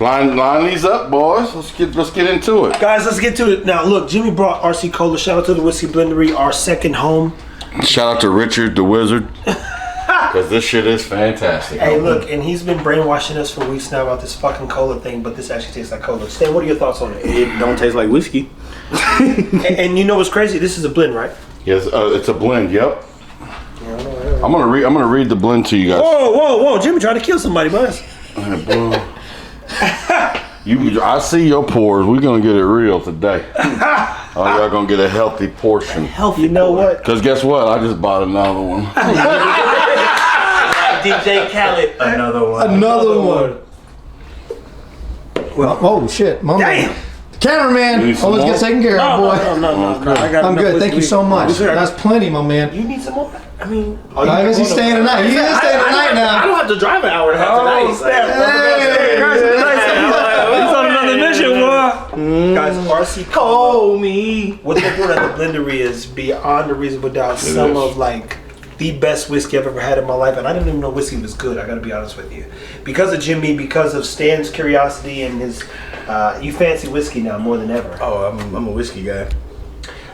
Line these up, boys. Let's get into it. Guys, let's get to it. Now, look, Jimmy brought RC Cola. Shout out to the Whiskey Blendery, our second home. Shout out to Richard the Wizard. Because this shit is fantastic. Hey, look, and he's been brainwashing us for weeks now about this fucking cola thing, but this actually tastes like cola. Stan, what are your thoughts on it? It don't taste like whiskey. and you know what's crazy? This is a blend, right? Yes, it's a blend. Yep. I'm gonna read the blend to you guys. Whoa! Jimmy tried to kill somebody, boys. I see your pores. We're gonna get it real today. Y'all gonna get a healthy portion. You know what? Because guess what? I just bought another one. DJ Khaled, another one. Well, oh shit, my man. Cameraman, always get taken care of, boy. No. I'm good. Thank you so much. That's plenty, my man. You need some more? I mean, I guess he's staying tonight. He is staying tonight now. I don't have to drive an hour and a half tonight. He's on another mission, boy. Guys, RC Call me. What they're doing at the Blendery is beyond a reasonable doubt some of like the best whiskey I've ever had in my life, and I didn't even know whiskey was good. I gotta be honest with you, because of Jimmy, because of Stan's curiosity and his, you fancy whiskey now more than ever. Oh, I'm a whiskey guy.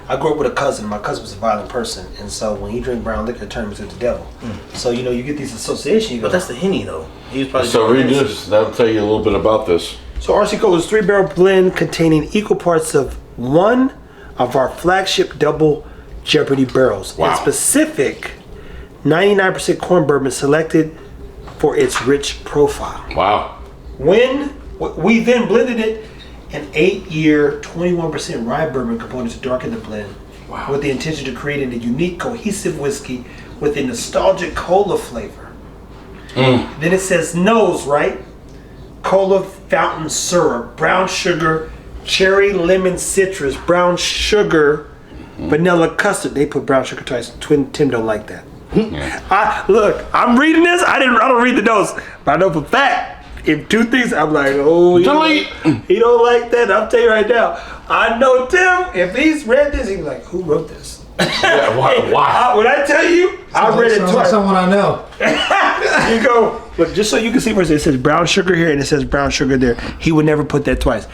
I grew up with a cousin. My cousin was a violent person, and so when he drank brown liquor, it turned him into the devil. So you know, you get these associations. But that's the Henny though. He was probably So read this. That'll tell you a little bit about this. So RC Cola is 3-barrel blend containing equal parts of one of our flagship double Jeopardy barrels. Wow. And specific 99% corn bourbon selected for its rich profile. Wow. When we then blended it, an 8-year, 21% rye bourbon component to darken the blend, with the intention to create a unique, cohesive whiskey with a nostalgic cola flavor. Then it says nose, right? Cola fountain syrup, brown sugar, cherry lemon citrus, brown sugar, vanilla custard. They put brown sugar twice. Tim don't like that. Look, I'm reading this. I don't read the notes, but I know for a fact. If two things, I'm like, oh, he don't like that. I'll tell you right now. I know Tim. If he's read this, he's like, who wrote this? Yeah, why? When I tell you, I read it Sounds like twice. someone I know. You go, look, just so you can see where it says brown sugar here and it says brown sugar there. He would never put that twice.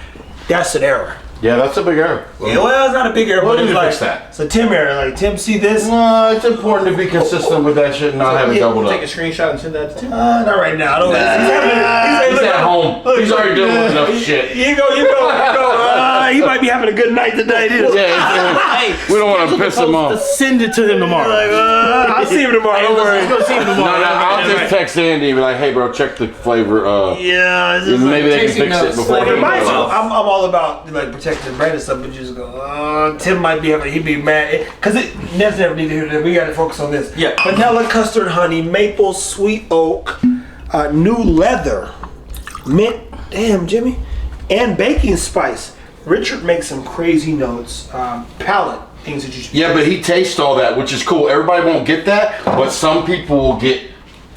That's an error. Yeah, that's a big error. Yeah, well, it's not a big error, but Well, it's you like fix that. it's a Tim error. Like, Tim, see this? No, it's important to be consistent with that shit and not have it doubled Take a up. screenshot and send that to Tim. Not right now. I don't. He's at home. He's already doing enough shit. You go. He might be having a good night today. Yeah, we don't want to piss him off. Send it to him tomorrow. I'll see him tomorrow. Don't worry. Let's go see him No, tomorrow. I'll just text Andy and be like, hey, bro, check the flavor. Yeah, it's just Maybe they can tasting fix it notes. before. Like, he mind goes you, off. I'm all about like protecting the brand and stuff, but you just go, Tim might be having, he'd be mad because it never need to hear that. We got to focus on this. Yeah. Vanilla, custard, honey, maple, sweet oak, new leather, mint. Damn, Jimmy, and baking spice. Richard makes some crazy notes. Palate things that you should. Yeah, but he tastes all that, which is cool. Everybody won't get that, but some people will get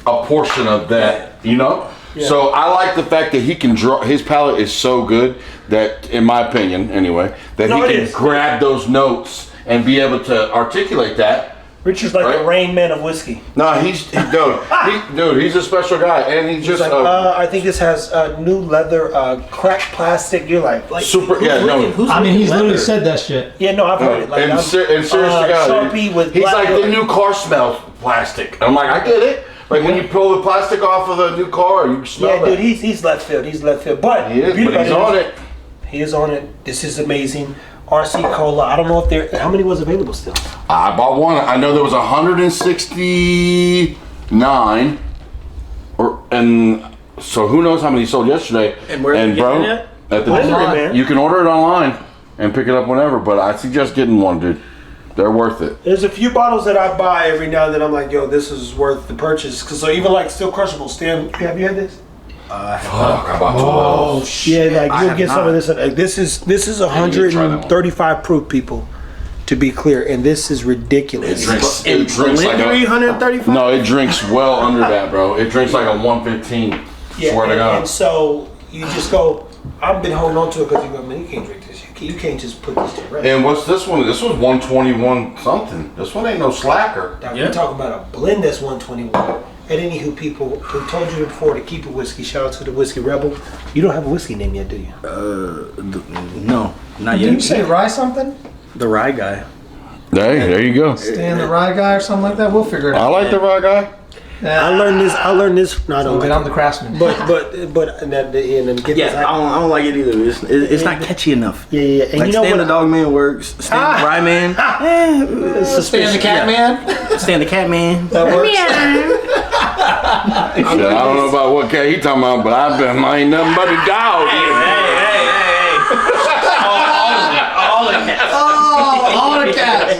a portion of that, you know? Yeah. So I like the fact that he can draw, his palate is so good that, in my opinion anyway, that he can grab those notes and be able to articulate that. Richard's like the Rain Man of whiskey. No, he's a special guy, and he's just like, I think this has new leather, cracked plastic. You're like super. Yeah, no. I mean, he's literally said that shit. Yeah, no, I've heard it. Like, and serious to God, Sharpie with he's black, like the new car smells plastic. I'm like, I get it. Like when you pull the plastic off of a new car, you smell Yeah, that. dude, he's left field. He's left field, but He is, but he's on it. He is on it. This is amazing. RC Cola. I don't know if there. How many was available still? I bought one. I know there was 169, and so who knows how many sold yesterday. And where are you getting it at the Blendery, man. You can order it online and pick it up whenever. But I suggest getting one, dude. They're worth it. There's a few bottles that I buy every now and then. I'm like, yo, this is worth the purchase. Cause so even like Still Crushable. Stan, have you had this? I bought two of those. Yeah, like you'll get some of this. Like, this is 135 proof, people. To be clear, and this is ridiculous. It drinks like a, 135. no, it drinks well under that, bro. It drinks like a 115. Yeah, Swear to God. and so you just go. I've been holding on to it because you go, man, you can't drink this. You can't just put this to rest. And what's this one? This was 121 something. This one ain't no slacker. Now, we're talking about a blend that's 121. And anywho, people who told you before to keep a whiskey, shout out to the Whiskey Rebel. You don't have a whiskey name yet, do you? No, not Did you yet. say rye something? The rye guy. Hey, there you go. Stan the rye guy or something like that? We'll figure it I out. like the right guy. I learned this. No, I don't Okay, like I'm the craftsman. but and then get Yeah, this. I don't like it either. It's not catchy enough. Yeah. And Like you know Stan what? the Dog Man works. Stan the Rye Man. Stan the cat man? Stan the Cat Man. That works. Shit, I don't know about what cat he talking about, but I ain't nothing but a dog. All the cats.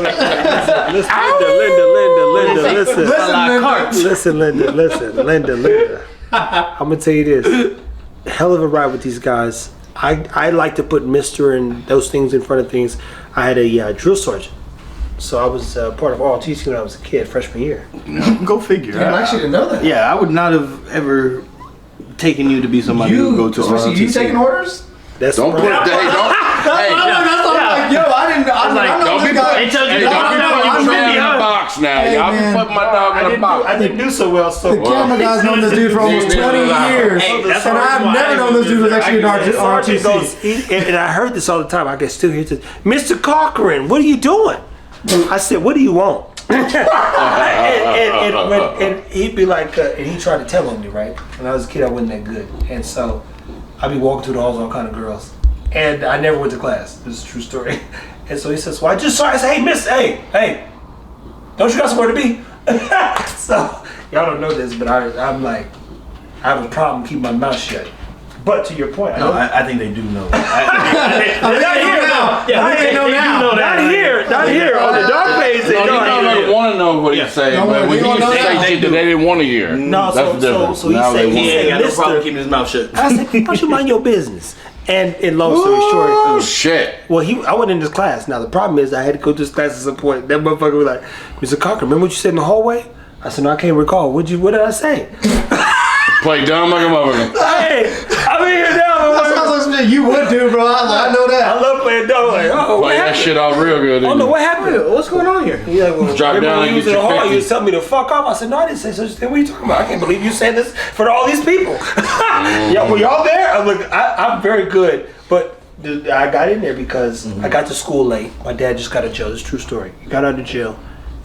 Linda. I'm gonna tell you this. Hell of a ride with these guys. I like to put Mr. and those things in front of things. I had a drill sergeant. So I was part of ROTC when I was a kid, freshman year. Go figure. I actually didn't know that. Yeah, I would not have ever taken you to be somebody who would go to especially ROTC. you taking orders? That's Don't put right. Hey, That's what I'm like, yo, I didn't. I know don't this be guy. putting my man in a box now. Hey, Y'all man. can put my dog in a box. I didn't do so well. So The camera guy's known this dude for almost 20 years, Hey, that's and the reason I've why never I known this dude was actually an Sergeant goes, ROTC. and I heard this all the time. I can still hear this. Mr. Cochran, what are you doing? I said, what do you want? and he'd be like, and he tried to tell on me, right? When I was a kid, I wasn't that good. And so I'd be walking through the halls with all kind of girls. And I never went to class. This is a true story. And so he says, well, I just saw I said, hey, miss, hey, don't you got somewhere to be? So y'all don't know this, but I'm like, I have a problem keeping my mouth shut. But to your point, I think they do know. not here on the dark page. They No, you don't don't want to know what he's saying, Don't but worry, when we he gonna know say now. shit that they didn't want to hear. No, That's the difference. so he Now said- they he want He to ain't hear. got no Mr. problem keeping his mouth shut. I said, why don't you mind your business? And long story Oh, short, shit. well, I went in this class. Now, the problem is I had to go to this class at some point. That motherfucker was like, Mr. Cochran, remember what you said in the hallway? I said, no, I can't recall. What did I say? Play dumb like a motherfucker. Hey, I'm in here now. That sounds like some shit you would do, bro. I know I that. love playing dumb. Like, oh, what Play that happened? shit off real good. Oh, no, what happened? What's going on here? He's like, well, Drop remember down when and you was get in the your hall, you 50. was telling me to fuck off. I said, no, I didn't say such a thing. What are you talking about? I can't believe you said this for all these people. Yeah, were y'all there? I'm very good, but I got in there because I got to school late. My dad just got out of jail. This is a true story. He got out of jail,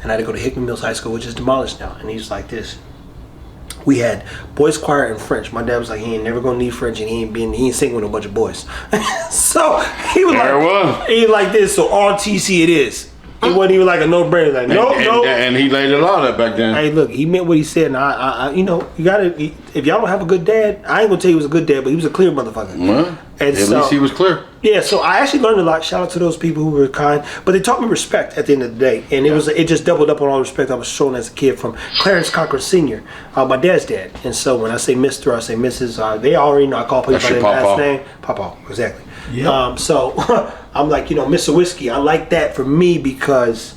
and I had to go to Hickman Mills High School, which is demolished now. And he's like this. We had boys choir and French. My dad was like, he ain't never gonna need French, and he ain't singing with a bunch of boys. So he was There it was. like, he like this. So RTC it is. It wasn't even like a no-brainer. Like, no. And he laid it all that back then. Hey, look, he meant what he said, and I you know, you gotta. If y'all don't have a good dad, I ain't gonna tell you he was a good dad, but he was a clear motherfucker. Well, And at so- least he was clear. Yeah, so I actually learned a lot. Shout out to those people who were kind, but they taught me respect at the end of the day, and it just doubled up on all the respect I was shown as a kid from Clarence Cochran Sr., my dad's dad. And so when I say Mr., I say Mrs. They already know I call people That's by your their last papa. name, Papa, exactly. So I'm like, you know, Mr. Whiskey. I like that for me because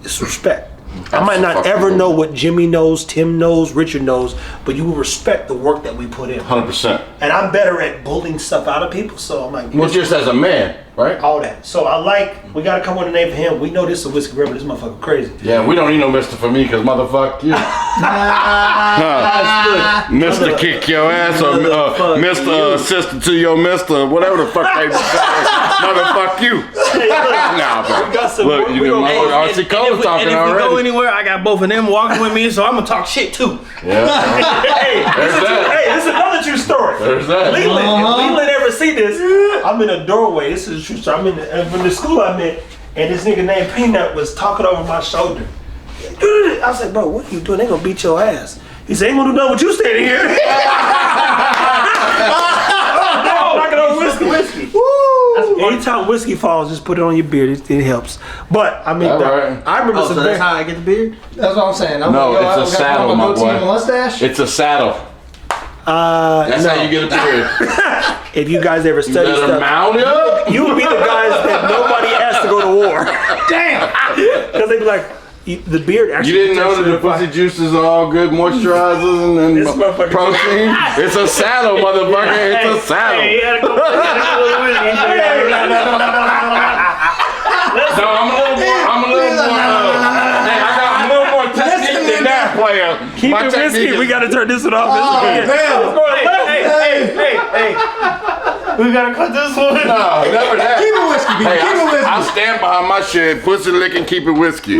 it's respect. I might not fucking ever good. know what Jimmy knows, Tim knows, Richard knows, but you will respect the work that we put in. 100%. And I'm better at bullying stuff out of people, so I'm like, Well, just as a man, right? all that. So I like, we gotta come with a name for him. We know this is a Whiskey Rebel. This motherfucker crazy. Yeah, we don't need no Mr. for me, because motherfuck you. Mr. Kick your ass or Mr. Assistant to your Mr. Whatever the fuck they say. Motherfuck you. Nah, bro. We got some- Look, we you gonna- know, RC Cole's talking and if we go already. anywhere, I got both of them walking with me, so I'm gonna talk shit too. Yeah. There's that. Hey, this is another true story. There's that. Leland, if Leland ever see this, I'm in a doorway. This is a true story. I'm in the school I'm in, and this nigga named Peanut was talking over my shoulder. I was like, bro, what are you doing? They gonna beat your ass. He said, ain't gonna do nothing with you standing here. I'm knocking over whiskey. Anytime whiskey falls, just put it on your beard. It helps. But I mean, All right. I remember Oh, some so that's very- how I get the beard? That's what I'm saying. No, it's a saddle, my boy. Mustache. It's a saddle. That's how you get a beard. if you guys ever You study better stuff, mount up. you would be the guys that nobody asked to go to war. Damn! Because they'd be like, the beard You actually. didn't know protects that you the pussy juices are all good moisturizers and This motherfucker- protein? It's a saddle, motherfucker. It's a saddle. Hey, he had to go No, I'm a little more. Hey, I'm a little more technique than that player. Keep My it whiskey. technique is- We gotta turn this one off. Oh, It's damn. Hey. We gotta cut this one. No, never that. Keep it whiskey, B. Hey, Keep it whiskey. I stand behind my shit. Pussy licking, keep it whiskey.